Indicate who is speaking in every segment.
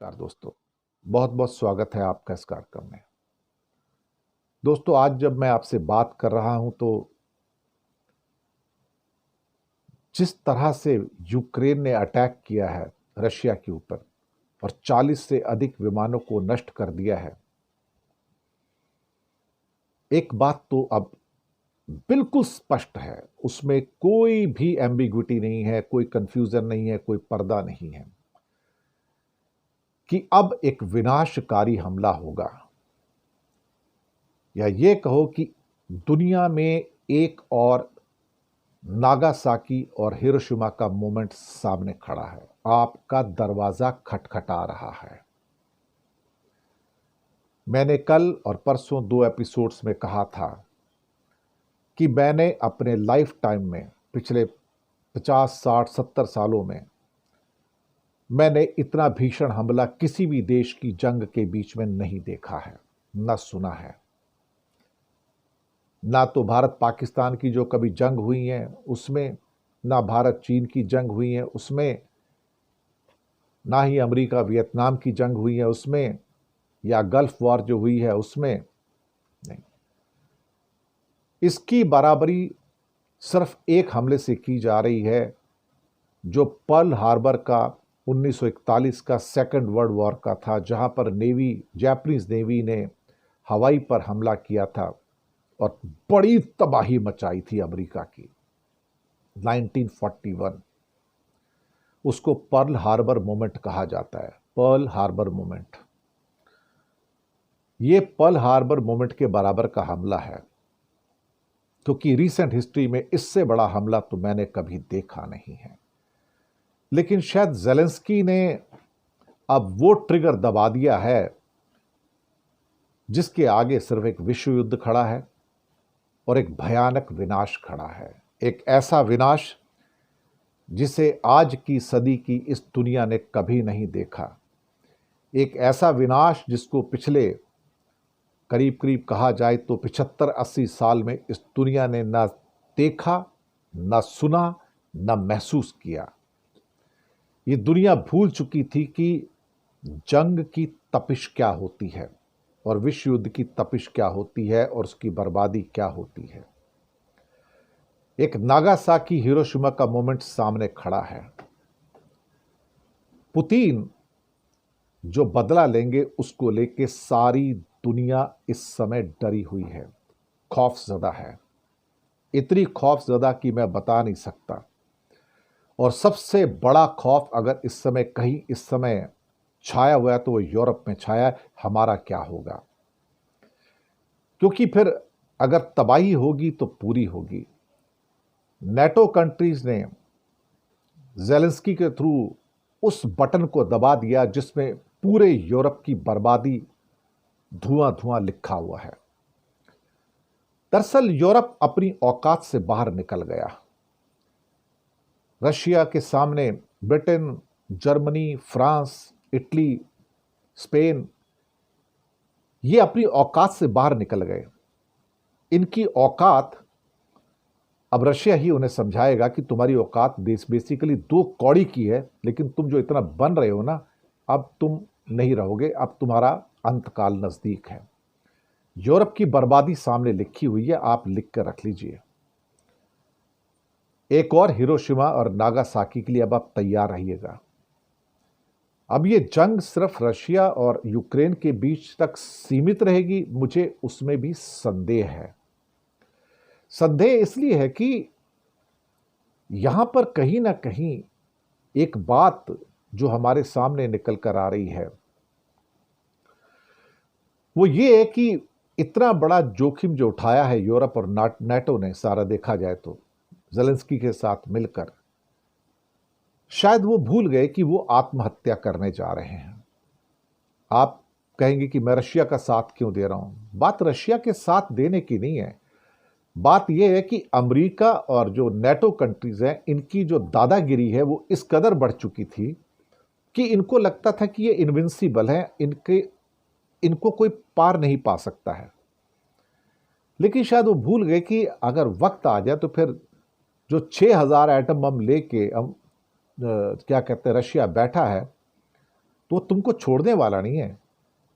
Speaker 1: नमस्कार दोस्तों, बहुत बहुत स्वागत है आपका इस कार्यक्रम में। दोस्तों, आज जब मैं आपसे बात कर रहा हूं तो जिस तरह से यूक्रेन ने अटैक किया है रशिया के ऊपर और 40 से अधिक विमानों को नष्ट कर दिया है, एक बात तो अब बिल्कुल स्पष्ट है, उसमें कोई भी एम्बिग्विटी नहीं है, कोई कंफ्यूजन नहीं है, कोई पर्दा नहीं है कि अब एक विनाशकारी हमला होगा, या ये कहो कि दुनिया में एक और नागासाकी और हिरोशिमा का मोमेंट सामने खड़ा है। आपका दरवाजा खटखटा रहा है। मैंने कल और परसों 2 एपिसोड्स में कहा था कि मैंने अपने लाइफ टाइम में पिछले 50, 60, 70 सालों में मैंने इतना भीषण हमला किसी भी देश की जंग के बीच में नहीं देखा है, न सुना है। ना तो भारत पाकिस्तान की जो कभी जंग हुई है उसमें, ना भारत चीन की जंग हुई है उसमें, ना ही अमेरिका वियतनाम की जंग हुई है उसमें, या गल्फ वॉर जो हुई है उसमें नहीं। इसकी बराबरी सिर्फ एक हमले से की जा रही है, जो पर्ल हार्बर का 1941 का सेकेंड वर्ल्ड वॉर का था, जहां पर जापानीज नेवी ने हवाई पर हमला किया था और बड़ी तबाही मचाई थी अमेरिका की। 1941, उसको पर्ल हार्बर मोमेंट कहा जाता है। पर्ल हार्बर मोमेंट, ये पर्ल हार्बर मोमेंट के बराबर का हमला है, क्योंकि रीसेंट हिस्ट्री में इससे बड़ा हमला तो मैंने कभी देखा नहीं है। लेकिन शायद ज़ेलेंस्की ने अब वो ट्रिगर दबा दिया है जिसके आगे सिर्फ एक विश्व युद्ध खड़ा है और एक भयानक विनाश खड़ा है। एक ऐसा विनाश जिसे आज की सदी की इस दुनिया ने कभी नहीं देखा। एक ऐसा विनाश जिसको पिछले करीब करीब कहा जाए तो 75-80 साल में इस दुनिया ने ना देखा, ना सुना, ना महसूस किया। ये दुनिया भूल चुकी थी कि जंग की तपिश क्या होती है और विश्व युद्ध की तपिश क्या होती है और उसकी बर्बादी क्या होती है। एक नागासाकी हिरोशिमा का मोमेंट सामने खड़ा है। पुतिन जो बदला लेंगे उसको लेके सारी दुनिया इस समय डरी हुई है, खौफजदा है। इतनी खौफजदा कि मैं बता नहीं सकता। और सबसे बड़ा खौफ अगर इस समय कहीं इस समय छाया हुआ है तो वो यूरोप में छाया है, हमारा क्या होगा। क्योंकि फिर अगर तबाही होगी तो पूरी होगी। नेटो कंट्रीज ने ज़ेलेंस्की के थ्रू उस बटन को दबा दिया जिसमें पूरे यूरोप की बर्बादी धुआं धुआं लिखा हुआ है। दरअसल यूरोप अपनी औकात से बाहर निकल गया। रशिया के सामने Britain, Germany, France, Italy, Spain, ये अपनी औकात से बाहर निकल गए। इनकी औकात अब रशिया ही उन्हें समझाएगा कि तुम्हारी औकात बेसिकली 2 कौड़ी की है, लेकिन तुम जो इतना बन रहे हो ना, अब तुम नहीं रहोगे, अब तुम्हारा अंतकाल नजदीक है। यूरोप की बर्बादी सामने लिखी हुई है, आप लिख कर रख लीजिए। एक और हिरोशिमा और नागासाकी के लिए अब आप तैयार रहिएगा। अब ये जंग सिर्फ रशिया और यूक्रेन के बीच तक सीमित रहेगी, मुझे उसमें भी संदेह है। संदेह इसलिए है कि यहां पर कहीं ना कहीं एक बात जो हमारे सामने निकल कर आ रही है वो ये है कि इतना बड़ा जोखिम जो उठाया है यूरोप और नेटो ने, सारा देखा जाए तो ज़ेलेंस्की के साथ मिलकर, शायद वो भूल गए कि वो आत्महत्या करने जा रहे हैं। आप कहेंगे कि मैं रशिया का साथ क्यों दे रहा हूं। बात रशिया के साथ देने की नहीं है, बात यह है कि अमेरिका और जो नेटो कंट्रीज हैं, इनकी जो दादागिरी है वो इस कदर बढ़ चुकी थी कि इनको लगता था कि ये इनविंसिबल हैं, इनको कोई पार नहीं पा सकता है। लेकिन शायद वो भूल गए कि अगर वक्त आ जाए तो फिर जो 6000 एटम बम लेके क्या कहते हैं रशिया बैठा है, तो वो तुमको छोड़ने वाला नहीं है।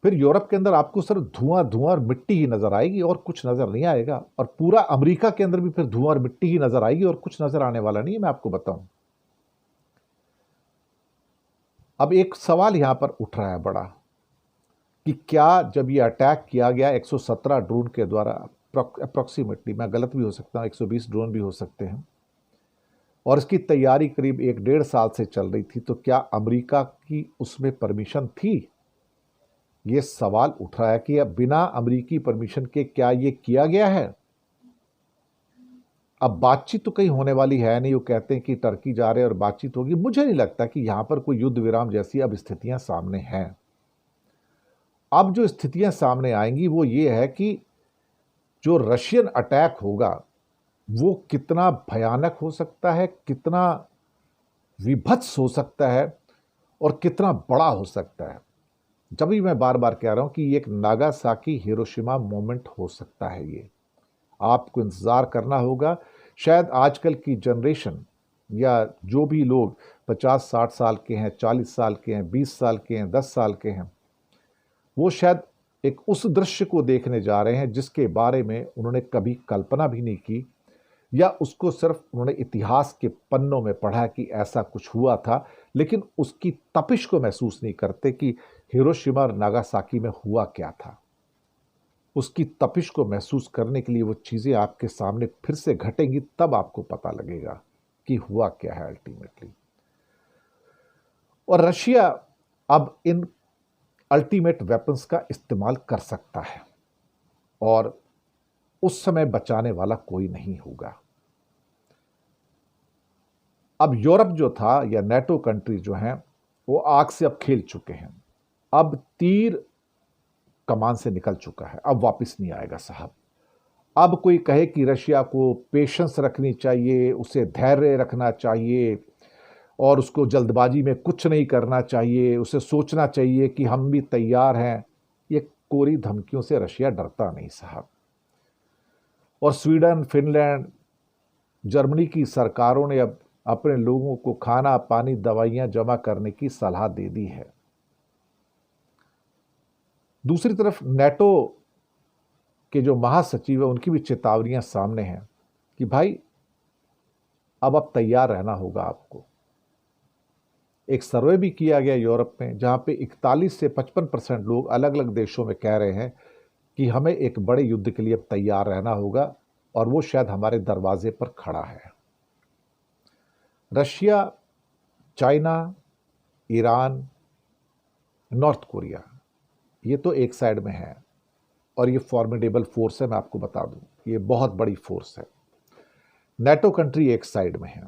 Speaker 1: फिर यूरोप के अंदर आपको सिर्फ धुआं धुआं और मिट्टी ही नजर आएगी और कुछ नजर नहीं आएगा, और पूरा अमेरिका के अंदर भी फिर धुआं और मिट्टी ही नजर आएगी और कुछ नजर आने वाला नहीं है, मैं आपको बताऊं। अब एक सवाल यहां पर उठ रहा है बड़ा, कि क्या जब ये अटैक किया गया 117 ड्रोन के द्वारा, अप्रोक्सीमेटली, मैं गलत भी हो सकता हूं, 120 ड्रोन भी हो सकते हैं, और इसकी तैयारी करीब 1-1.5 साल से चल रही थी, तो क्या अमेरिका की उसमें परमिशन थी? ये सवाल उठ रहा है कि अब बिना अमेरिकी परमिशन के क्या ये किया गया है? अब बातचीत तो कहीं होने वाली है नहीं, वो कहते हैं कि टर्की जा रहे हैं और बातचीत होगी। मुझे नहीं लगता कि यहां पर कोई युद्ध विराम जैसी अब स्थितियां सामने हैं। अब जो स्थितियां सामने आएंगी वो ये है कि जो रशियन अटैक होगा वो कितना भयानक हो सकता है, कितना विभत्स हो सकता है, और कितना बड़ा हो सकता है। जब भी मैं बार बार कह रहा हूं कि ये एक नागासाकी हिरोशिमा मोमेंट हो सकता है। ये आपको इंतजार करना होगा। शायद आजकल की जनरेशन या जो भी लोग 50-60 साल के हैं, 40 साल के हैं, 20 साल के हैं, 10 साल के हैं, वो शायद एक उस दृश्य को देखने जा रहे हैं जिसके बारे में उन्होंने कभी कल्पना भी नहीं की, या उसको सिर्फ उन्होंने इतिहास के पन्नों में पढ़ा कि ऐसा कुछ हुआ था, लेकिन उसकी तपिश को महसूस नहीं करते कि हिरोशिमा और नागासाकी में हुआ क्या था। उसकी तपिश को महसूस करने के लिए वो चीज़ें आपके सामने फिर से घटेंगी, तब आपको पता लगेगा कि हुआ क्या है अल्टीमेटली। और रशिया अब इन अल्टीमेट वेपन्स का इस्तेमाल कर सकता है, और उस समय बचाने वाला कोई नहीं होगा। अब यूरोप जो था या नेटो कंट्री जो हैं वो आग से अब खेल चुके हैं। अब तीर कमान से निकल चुका है, अब वापस नहीं आएगा साहब। अब कोई कहे कि रशिया को पेशेंस रखनी चाहिए, उसे धैर्य रखना चाहिए, और उसको जल्दबाजी में कुछ नहीं करना चाहिए, उसे सोचना चाहिए कि हम भी तैयार हैं, ये कोरी धमकियों से रशिया डरता नहीं साहब। और स्वीडन, फिनलैंड, जर्मनी की सरकारों ने अब अपने लोगों को खाना, पानी, दवाइयां जमा करने की सलाह दे दी है। दूसरी तरफ नेटो के जो महासचिव है उनकी भी चेतावनियां सामने हैं कि भाई अब तैयार रहना होगा आपको। एक सर्वे भी किया गया यूरोप में, जहां पे 41 से 55% लोग अलग अलग देशों में कह रहे हैं कि हमें एक बड़े युद्ध के लिए अब तैयार रहना होगा, और वो शायद हमारे दरवाजे पर खड़ा है। Russia, China, Iran, north Korea, ये तो एक साइड में है, और ये फॉर्मिडेबल फोर्स है। मैं आपको बता दूं, ये बहुत बड़ी फोर्स है। नेटो कंट्री एक साइड में है।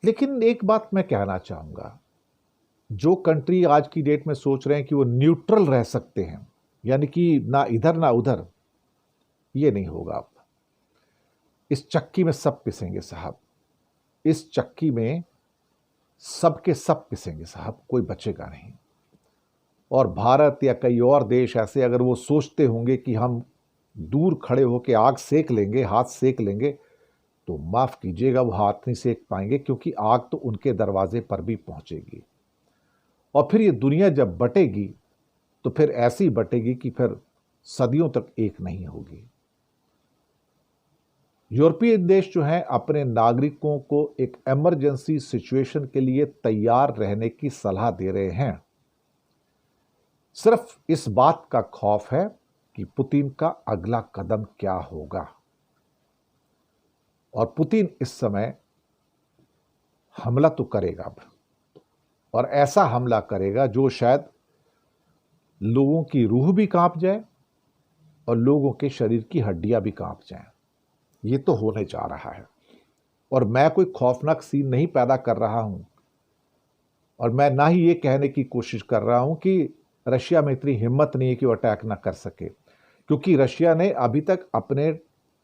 Speaker 1: लेकिन एक बात मैं कहना चाहूंगा, जो कंट्री आज की डेट में सोच रहे हैं कि वो न्यूट्रल रह सकते हैं, यानी कि ना इधर ना उधर, ये नहीं होगा। अब इस चक्की में सब पिसेंगे साहब, इस चक्की में सब के सब पिसेंगे साहब, कोई बचेगा नहीं। और भारत या कई और देश ऐसे अगर वो सोचते होंगे कि हम दूर खड़े होकर आग सेक लेंगे, हाथ सेक लेंगे, तो माफ कीजिएगा, वो हाथ नहीं सेक पाएंगे, क्योंकि आग तो उनके दरवाजे पर भी पहुंचेगी। और फिर ये दुनिया जब बटेगी तो फिर ऐसी बटेगी कि फिर सदियों तक एक नहीं होगी। यूरोपीय देश जो हैं अपने नागरिकों को एक इमरजेंसी सिचुएशन के लिए तैयार रहने की सलाह दे रहे हैं। सिर्फ इस बात का खौफ है कि पुतिन का अगला कदम क्या होगा। और पुतिन इस समय हमला तो करेगा अब, और ऐसा हमला करेगा जो शायद लोगों की रूह भी कांप जाए और लोगों के शरीर की हड्डियां भी कांप जाएं। ये तो होने जा रहा है, और मैं कोई खौफनाक सीन नहीं पैदा कर रहा हूं, और मैं ना ही ये कहने की कोशिश कर रहा हूं कि रशिया में इतनी हिम्मत नहीं है कि वो अटैक ना कर सके, क्योंकि रशिया ने अभी तक अपने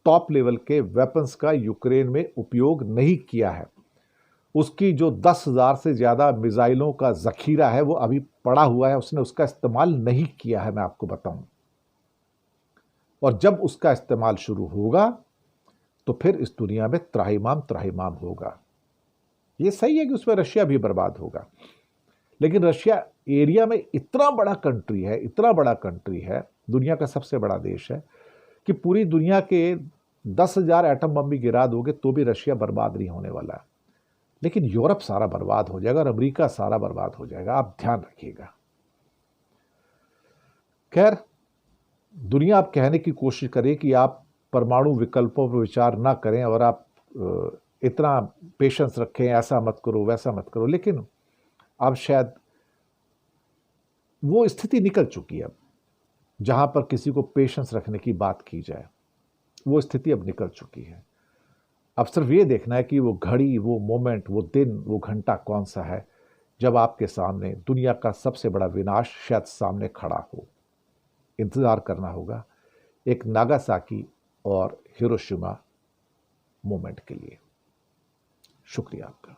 Speaker 1: टॉप लेवल के वेपन्स का यूक्रेन में उपयोग नहीं किया है। उसकी जो 10,000 से ज़्यादा मिसाइलों का जखीरा है वो अभी पड़ा हुआ है, उसने उसका इस्तेमाल नहीं किया है, मैं आपको बताऊं। और जब उसका इस्तेमाल शुरू होगा तो फिर इस दुनिया में त्राहिमाम त्राहिमाम होगा। ये सही है कि उसमें रशिया भी बर्बाद होगा, लेकिन रशिया एरिया में इतना बड़ा कंट्री है, इतना बड़ा कंट्री है, दुनिया का सबसे बड़ा देश है, कि पूरी दुनिया के 10,000 एटम बम भी गिरा दोगे तो भी रशिया बर्बाद नहीं होने वाला है। लेकिन यूरोप सारा बर्बाद हो जाएगा और अमेरिका सारा बर्बाद हो जाएगा, आप ध्यान रखिएगा। खैर, दुनिया आप कहने की कोशिश करे कि आप परमाणु विकल्पों पर विचार ना करें और आप इतना पेशेंस रखें, ऐसा मत करो वैसा मत करो, लेकिन अब शायद वो स्थिति निकल चुकी है। अब जहां पर किसी को पेशेंस रखने की बात की जाए, वो स्थिति अब निकल चुकी है। अब सिर्फ ये देखना है कि वो घड़ी, वो मोमेंट, वो दिन, वो घंटा कौन सा है जब आपके सामने दुनिया का सबसे बड़ा विनाश शायद सामने खड़ा हो। इंतजार करना होगा एक नागासाकी और हिरोशिमा मोमेंट के लिए। शुक्रिया आपका।